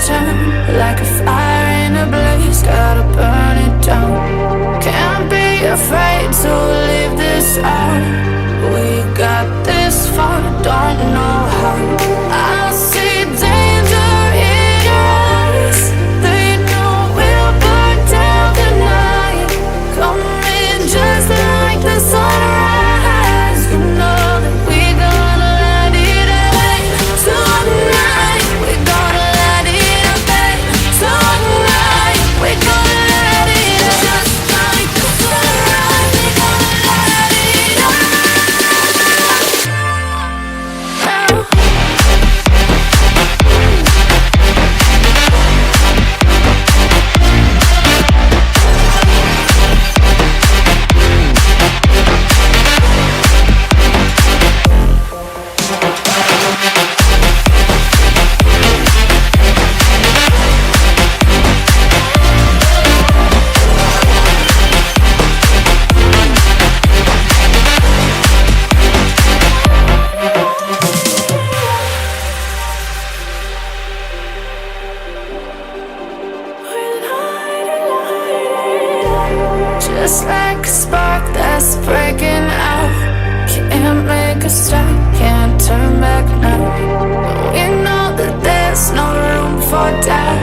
turn, like a fire in a blaze, gotta burn it down. Can't be afraid to leave this out. We got this far, don't know how. I see danger in your eyes. They know we'll burn down the night. Coming just like the sunrise. You know that we gonna let it out. Tonight we gonna let it out. Tonight we gonna let it out. Just like the sunrise, we gonna let it out. Just like a spark that's breaking out. Can't make a stop, can't turn back now. We know that there's no room for doubt.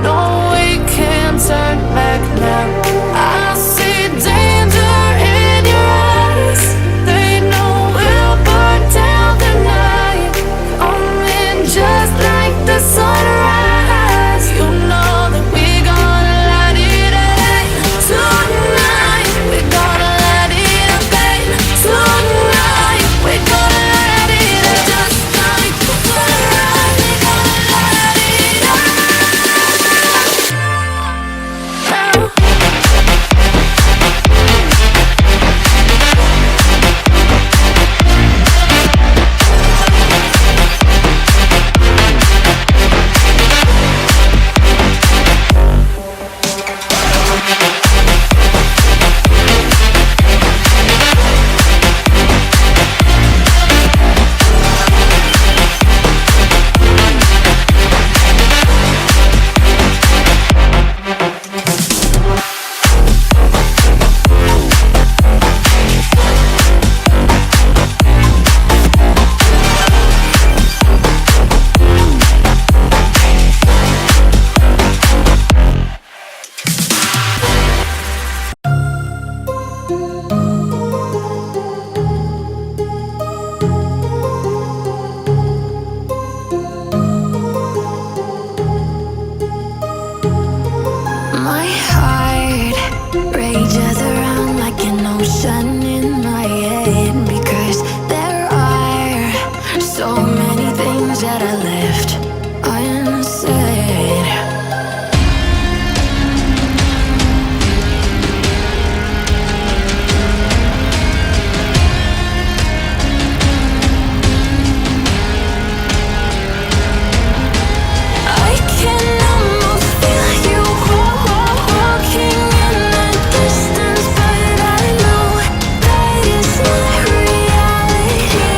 No, we can't turn back now. I see danger in your eyes. They know we'll burn down the night. Coming just like the sunrise. You know that we gonna let it out. Tonight we gonna let it out. Tonight we gonna let it out. Just like the sunrise, we gonna let it out. My heart rages around like an ocean in my head, because there are so many things that I left unsaid. I can almost feel you walking in the distance, but I know that it's not reality.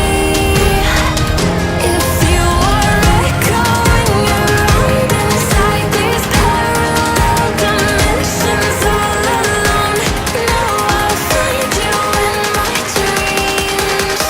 If you are echoing around inside these parallel dimensions all alone, know I'll find you in my dreams.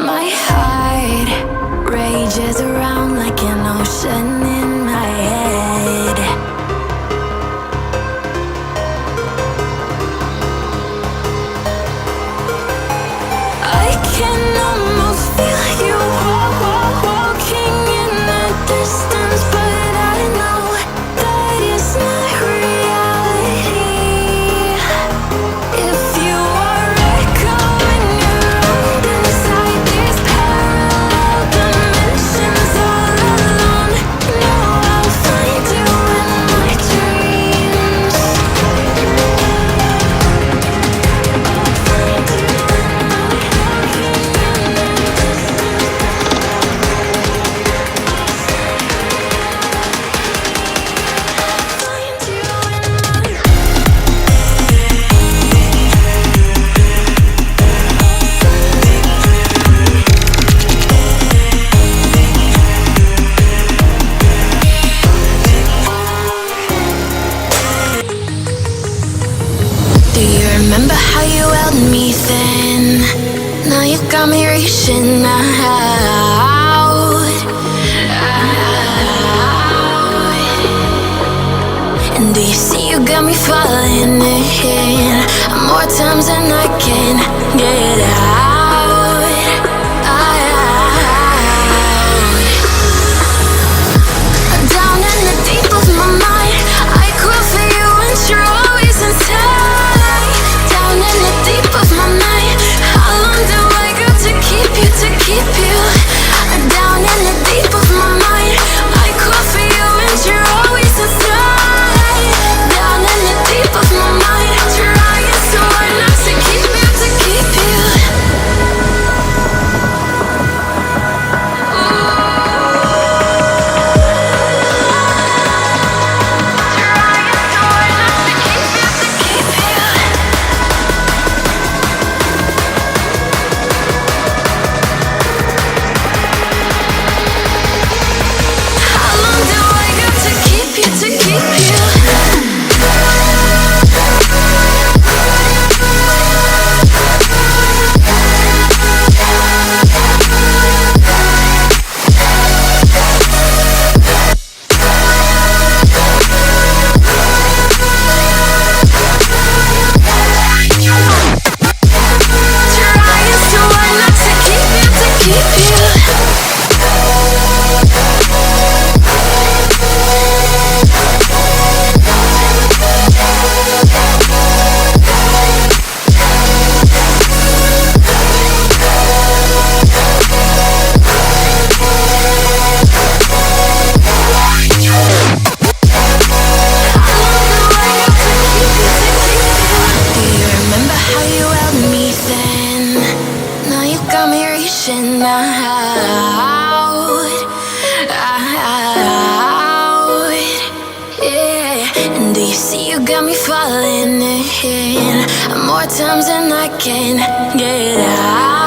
My heart rages around like an ocean in my head. I can almost feel you walking in the distance, but I know that it's not reality. remember how you held me then? Now you got me reaching out. And do you see you got me falling in more times than I can get out. Down in the deep of my mind, I crawl for you and you're always inside. Down in the deep of my mind, how long do I got to keep you, to keep you? Down in the deep of my mind, I crawl for you and you're always inside. Down in the deep of my mind, trying so hard not to keep you, to keep you. More times than I can get out.